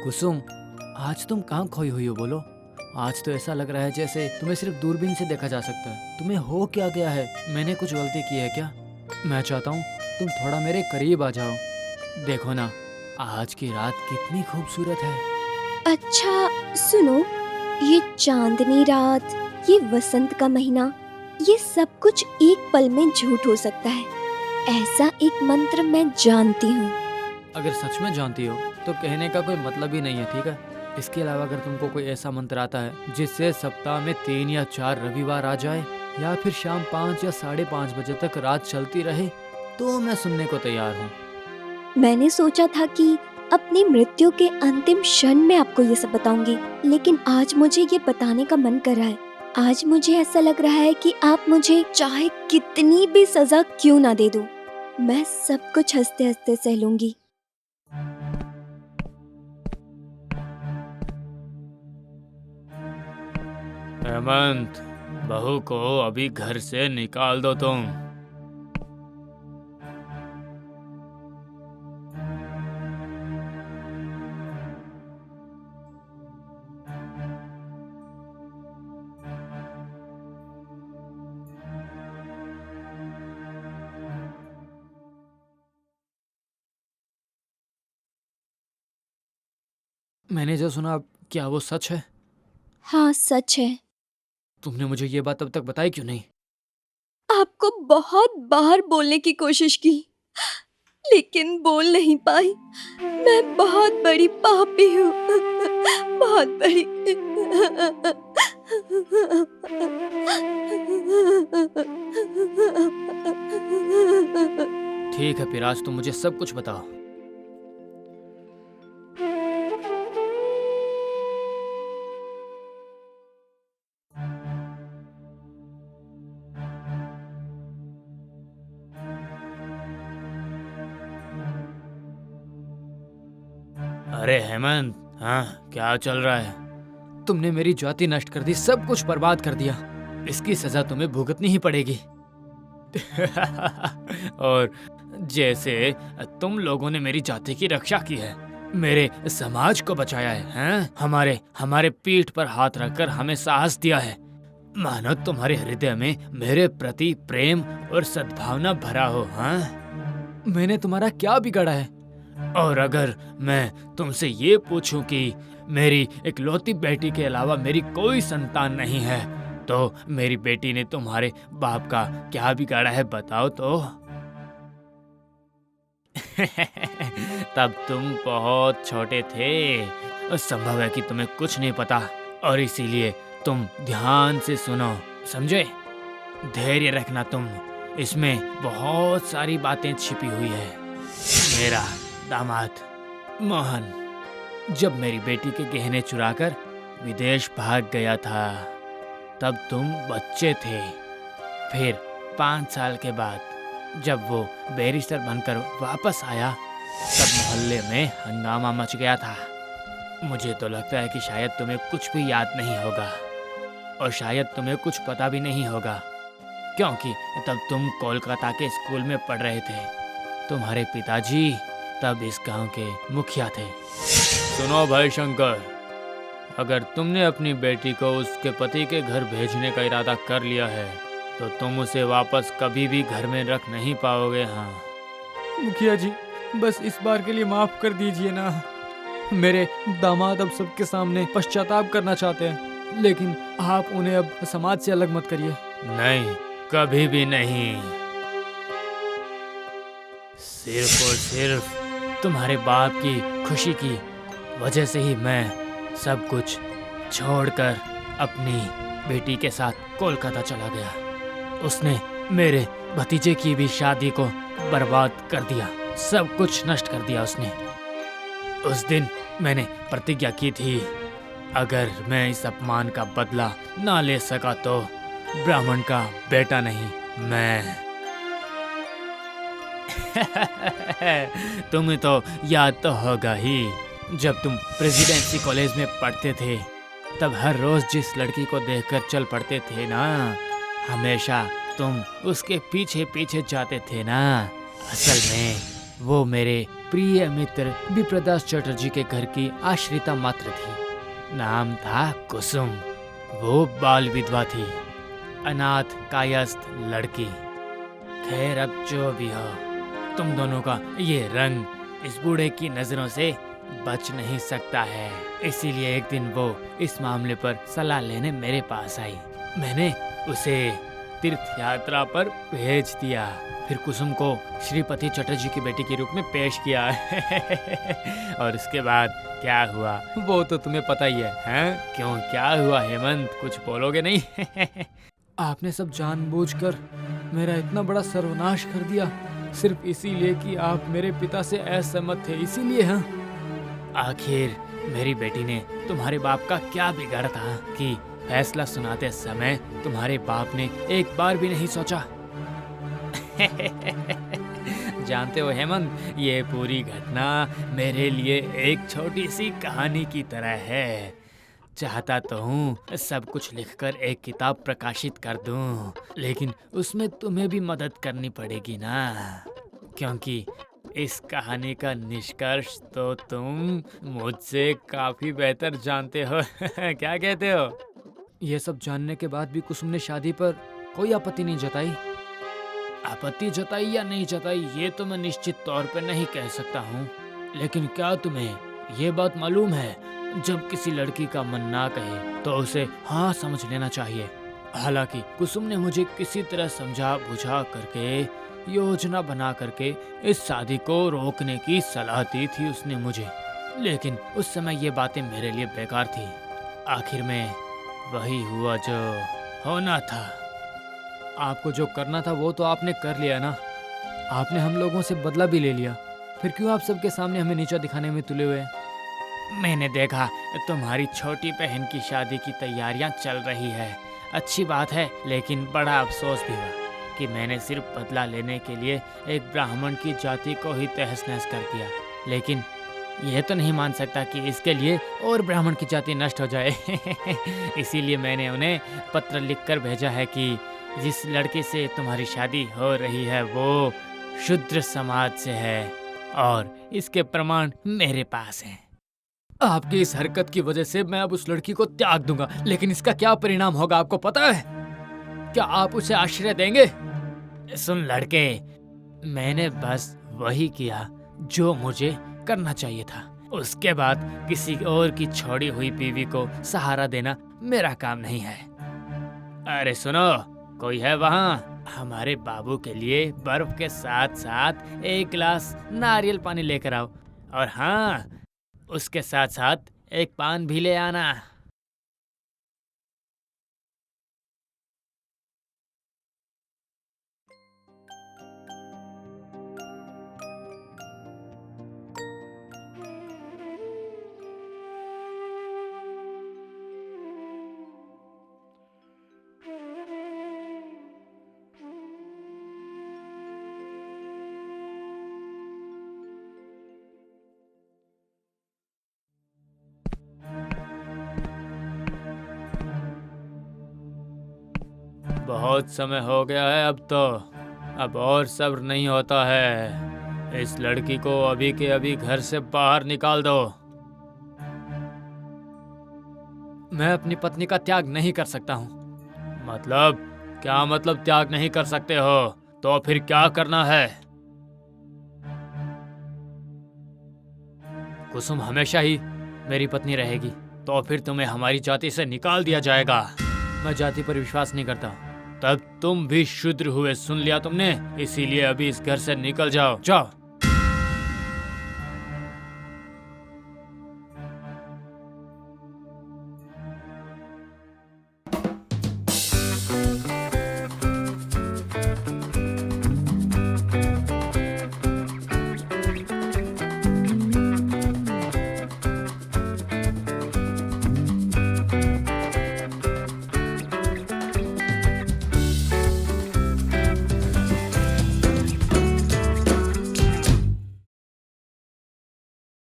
कुसुम, आज तुम कहाँ खोई हुई हो बोलो। आज तो ऐसा लग रहा है जैसे तुम्हें सिर्फ दूरबीन से देखा जा सकता है। तुम्हें हो क्या गया है? मैंने कुछ गलती की है क्या? मैं चाहता हूँ तुम थोड़ा मेरे करीब आ जाओ। देखो ना, आज की रात कितनी खूबसूरत है। अच्छा सुनो, ये चांदनी रात, ये वसंत का महीना, ये सब कुछ एक पल में झूठ हो सकता है। ऐसा एक मंत्र मैं जानती हूँ। अगर सच में जानती हो तो कहने का कोई मतलब ही नहीं है, ठीक है? इसके अलावा अगर तुमको कोई ऐसा मंत्र आता है जिससे सप्ताह में 3 या 4 रविवार आ जाए, या फिर शाम 5 या 5:30 बजे तक रात चलती रहे, तो मैं सुनने को तैयार हूँ। मैंने सोचा था कि अपनी मृत्यु के अंतिम क्षण में आपको ये सब बताऊंगी, लेकिन आज मुझे ये बताने का मन कर रहा है। आज मुझे ऐसा लग रहा है कि आप मुझे चाहे कितनी भी सजा क्यों ना दे दो, मैं सब कुछ हंसते हंसते सह लूंगी। हेमंत, बहू को अभी घर से निकाल दो तुम। मैंने जो सुना, क्या वो सच है? हाँ सच है। तुमने मुझे ये बात अब तक बताई क्यों नहीं? आपको बहुत बार बोलने की कोशिश की, लेकिन बोल नहीं पाई। मैं बहुत बड़ी पापी हूँ, बहुत बड़ी। ठीक है, फिर आज तुम मुझे सब कुछ बताओ। अरे हेमंत, हाँ क्या चल रहा है? तुमने मेरी जाति नष्ट कर दी, सब कुछ बर्बाद कर दिया। इसकी सजा तुम्हें भुगतनी ही पड़ेगी। और जैसे तुम लोगों ने मेरी जाति की रक्षा की है, मेरे समाज को बचाया है, हैं? हमारे हमारे पीठ पर हाथ रखकर हमें साहस दिया है, मानो तुम्हारे हृदय में मेरे प्रति प्रेम और सद्भावना भरा हो। हाँ, मैंने तुम्हारा क्या बिगाड़ा है? और अगर मैं तुमसे ये पूछूं कि मेरी इकलौती बेटी के अलावा मेरी कोई संतान नहीं है, तो मेरी बेटी ने तुम्हारे बाप का क्या बिगाड़ा है, बताओ तो। तब तुम बहुत छोटे थे, संभव है कि तुम्हें कुछ नहीं पता, और इसीलिए तुम ध्यान से सुनो, समझे? धैर्य रखना तुम, इसमें बहुत सारी बातें छिपी हुई है। मेरा दामाद मोहन जब मेरी बेटी के गहने चुराकर विदेश भाग गया था, तब तुम बच्चे थे। फिर 5 साल के बाद जब वो बैरिस्टर बनकर वापस आया, तब मोहल्ले में हंगामा मच गया था। मुझे तो लगता है कि शायद तुम्हें कुछ भी याद नहीं होगा, और शायद तुम्हें कुछ पता भी नहीं होगा, क्योंकि तब तुम कोलकाता के स्कूल में पढ़ रहे थे। तुम्हारे पिताजी तब इस गांव के मुखिया थे। सुनो भाई शंकर, अगर तुमने अपनी बेटी को उसके पति के घर भेजने का इरादा कर लिया है, तो तुम उसे वापस कभी भी घर में रख नहीं पाओगे। हाँ मुखिया जी, बस इस बार के लिए माफ कर दीजिए ना। मेरे दामाद अब सबके सामने पश्चाताप करना चाहते हैं, लेकिन आप उन्हें अब समाज से अलग मत करिए। नहीं, कभी भी नहीं। सिर्फ और सिर्फ तुम्हारे बाप की खुशी की वजह से ही मैं सब कुछ छोड़कर अपनी बेटी के साथ कोलकाता चला गया। उसने मेरे भतीजे की भी शादी को बर्बाद कर दिया, सब कुछ नष्ट कर दिया उसने। उस दिन मैंने प्रतिज्ञा की थी, अगर मैं इस अपमान का बदला ना ले सका तो ब्राह्मण का बेटा नहीं, मैं। तुम्हें तो याद तो होगा ही, जब तुम प्रेसिडेंसी कॉलेज में पढ़ते थे, तब हर रोज जिस लड़की को देखकर चल पड़ते थे ना, हमेशा तुम उसके पीछे पीछे जाते थे ना। असल में वो मेरे प्रिय मित्र विप्रदास चटर्जी के घर की आश्रिता मात्र थी। नाम था कुसुम। वो बाल विधवा थी, अनाथ कायस्थ लड़की। खैर अब जो भी हो, तुम दोनों का ये रंग इस बूढ़े की नजरों से बच नहीं सकता है। इसीलिए एक दिन वो इस मामले पर सलाह लेने मेरे पास आई। मैंने उसे तीर्थ यात्रा पर भेज दिया, फिर कुसुम को श्रीपति चटर्जी की बेटी के रूप में पेश किया। और उसके बाद क्या हुआ वो तो तुम्हें पता ही है, हैं? क्यों, क्या हुआ हेमंत, कुछ बोलोगे नहीं? आपने सब जानबूझकर मेरा इतना बड़ा सर्वनाश कर दिया, सिर्फ इसीलिए कि आप मेरे पिता से असहमत थे, इसीलिए? हाँ, आखिर मेरी बेटी ने तुम्हारे बाप का क्या बिगाड़ा था कि फैसला सुनाते समय तुम्हारे बाप ने एक बार भी नहीं सोचा? जानते हो हेमंत, ये पूरी घटना मेरे लिए एक छोटी सी कहानी की तरह है। चाहता तो हूँ सब कुछ लिखकर एक किताब प्रकाशित कर दूँ, लेकिन उसमें तुम्हें भी मदद करनी पड़ेगी ना, क्योंकि इस कहानी का निष्कर्ष तो तुम मुझसे काफी बेहतर जानते हो। क्या कहते हो? ये सब जानने के बाद भी कुसुम ने शादी पर कोई आपत्ति नहीं जताई। आपत्ति जताई या नहीं जताई ये तो मैं निश्चित तौर पर नहीं कह सकता हूँ, लेकिन क्या तुम्हें ये बात मालूम है, जब किसी लड़की का मन ना कहे तो उसे हाँ समझ लेना चाहिए। हालांकि कुसुम ने मुझे किसी तरह समझा बुझा करके, योजना बना करके इस शादी को रोकने की सलाह दी थी उसने मुझे, लेकिन उस समय ये बातें मेरे लिए बेकार थी। आखिर में वही हुआ जो होना था। आपको जो करना था वो तो आपने कर लिया ना, आपने हम लोगों से बदला भी ले लिया, फिर क्यों आप सबके सामने हमें नीचा दिखाने में तुले हुए हैं? मैंने देखा तुम्हारी छोटी बहन की शादी की तैयारियां चल रही है, अच्छी बात है, लेकिन बड़ा अफसोस भी हुआ कि मैंने सिर्फ बदला लेने के लिए एक ब्राह्मण की जाति को ही तहस नहस कर दिया, लेकिन यह तो नहीं मान सकता कि इसके लिए और ब्राह्मण की जाति नष्ट हो जाए। इसीलिए मैंने उन्हें पत्र लिखकर भेजा है कि जिस लड़के से तुम्हारी शादी हो रही है वो शूद्र समाज से है, और इसके प्रमाण मेरे पास हैं। आपकी इस हरकत की वजह से मैं अब उस लड़की को त्याग दूंगा, लेकिन इसका क्या परिणाम होगा आपको पता है? क्या आप उसे आश्रय देंगे? सुन लड़के, मैंने बस वही किया जो मुझे करना चाहिए था। उसके बाद किसी और की छोड़ी हुई बीवी को सहारा देना मेरा काम नहीं है। अरे सुनो, कोई है वहाँ? हमारे बाबू के लिए बर्फ के साथ साथ एक गिलास नारियल पानी लेकर आओ, और हाँ, उसके साथ साथ एक पान भी ले आना। बहुत समय हो गया है अब और सब्र नहीं होता है। इस लड़की को अभी के अभी घर से बाहर निकाल दो। मैं अपनी पत्नी का त्याग नहीं कर सकता हूँ। मतलब? क्या मतलब त्याग नहीं कर सकते हो? तो फिर क्या करना है? कुसुम हमेशा ही मेरी पत्नी रहेगी, तो फिर तुम्हें हमारी जाति से निकाल दिया जाएगा। मैं जाति पर विश्वास नहीं करता। तब तुम भी शूद्र हुए, सुन लिया तुमने? इसीलिए अभी इस घर से निकल जाओ, जाओ।